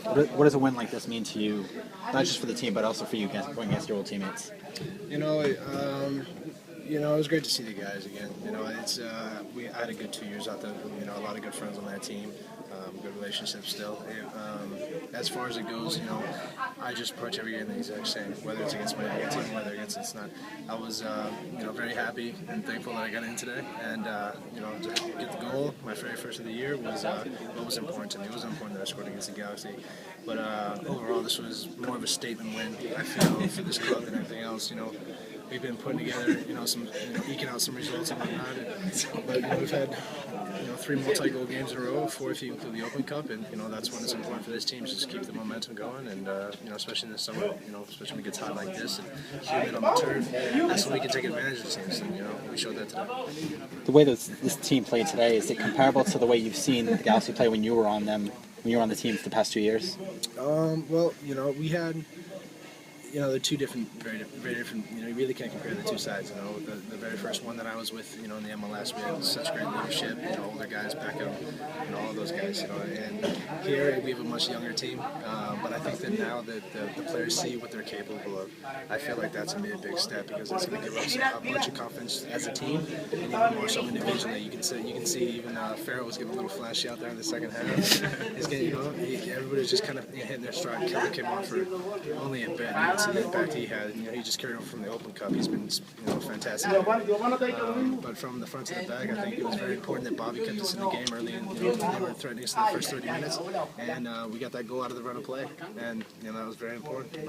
What does a win like this mean to you, not just for the team, but also for you going against your old teammates? You know, it was great to see the guys again. I had a good 2 years out there. You know, a lot of good friends on that team. Good relationships still. As far as it goes, I just approach every game the exact same. Whether it's against my old team, whether it's not. I was, very happy and thankful that I got in today. And to get the goal, my very first of the year, was what was important to me. It wasn't important that I scored against the Galaxy, but overall, this was more of a statement win. I feel for this club than anything else. We've been putting together, eking out some results and whatnot. But we've had, 3 multi-goal games in a row, 4 if you include the Open Cup, and that's when it's important for this team to just keep the momentum going. And especially in the summer, especially when it gets hot like this and humid on the turf, that's when we can take advantage of teams. And we showed that today. The way that this team played today, is it comparable to the way you've seen the Galaxy play when you were on them, when you were on the team for the past 2 years? Well, we had. They're two different, very different. You really can't compare the two sides. The very first one that I was with, in the MLS, we had such great leadership. Older guys, Beckham, all those guys. And here we have a much younger team. But I think that now that the players see what they're capable of, I feel like that's a big step because it's going to give us a bunch of confidence as a team, and even more so individually. You can see even Farrell was getting a little flashy out there in the second half. He's getting, everybody's just kind of hitting their stride. Keller came on for only a bit. You can see the impact he had. He just carried over from the Open Cup. He's been, fantastic. But from the front to the back, I think it was very important that Bobby kept us in the game early, and they were threatening us in the first 30 minutes, and we got that goal out of the run of play, and that was very important.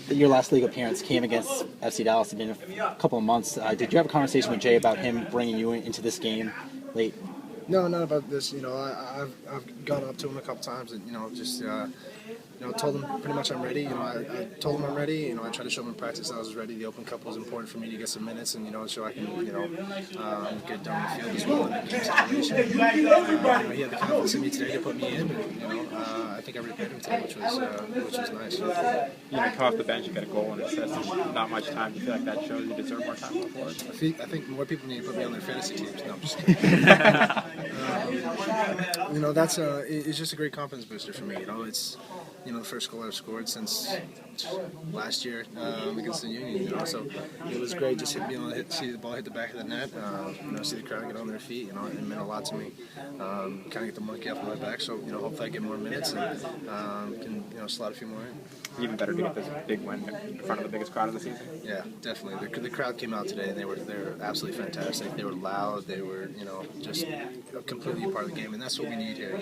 Your last league appearance came against FC Dallas. It's been a couple of months. Did you have a conversation with Jay about him bringing you into this game late? No, not about this. I've gone up to him a couple times and told him pretty much I'm ready. I told him I'm ready. I tried to show him in practice I was ready. The Open Cup was important for me to get some minutes and so I can get down the field as well in the game situation. He had the confidence in me today to put me in, and I think I repaid him today, which was nice. Come off the bench, you get a goal and assist, and not much time. Do you feel like that shows you deserve more time going forward? I think more people need to put me on their fantasy teams. No, I'm just kidding. It's just a great confidence booster for me. It's the first goal I've scored since last year against the Union. So it was great just see the ball hit the back of the net. See the crowd get on their feet. It meant a lot to me. Kind of get the monkey off my back. So hopefully I get more minutes and can slot a few more in. Even better to get this big win in front of the biggest crowd of the season. Yeah, definitely. The crowd came out today and they were absolutely fantastic. They were loud. They were just completely a part of the game, and that's what we need here.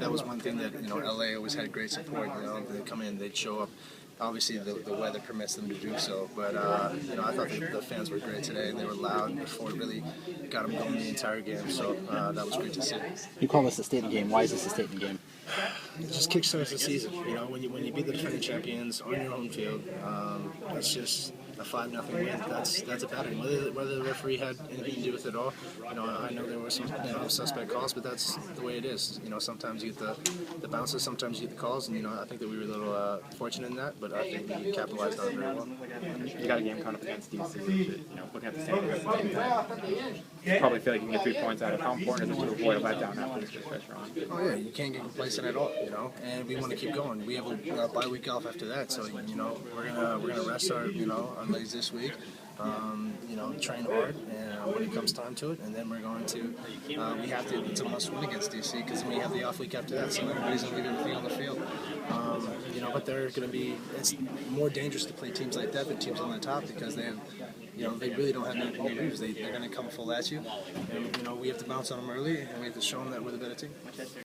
That was one thing that LA always had great support. They'd come in, they'd show up. Obviously, the weather permits them to do so, but I thought the fans were great today, and they were loud before it really got them going the entire game. So that was great to see. You call this a statement game. Why is this a statement game? It just kickstarts the season. When you beat the defending champions on your home field, it's just a 5-0 win. That's a bad one. Whether the referee had anything to do with it at all, I know there were some suspect calls, but that's the way it is. Sometimes you get the bounces, sometimes you get the calls, and I think that we were a little fortunate in that, but I think we capitalized on it very well. You got a game coming up against DC, which, looking at the standings, you probably feel like you can get 3 points out of. How important is it to avoid a letdown after this stretch run? Oh yeah, you can't get complacent at all, and we want to keep going. We have a bye week off after that, so we're gonna rest our legs this week. Train hard when it comes time to it, and then we're going to it's a must win against DC because we have the off week after that, so everybody's going to leave everything on the field. But they're going to it's more dangerous to play teams like that than teams on the top because they have they really don't have anything to lose. They're going to come full at you, and we have to bounce on them early, and we have to show them that we're the better team.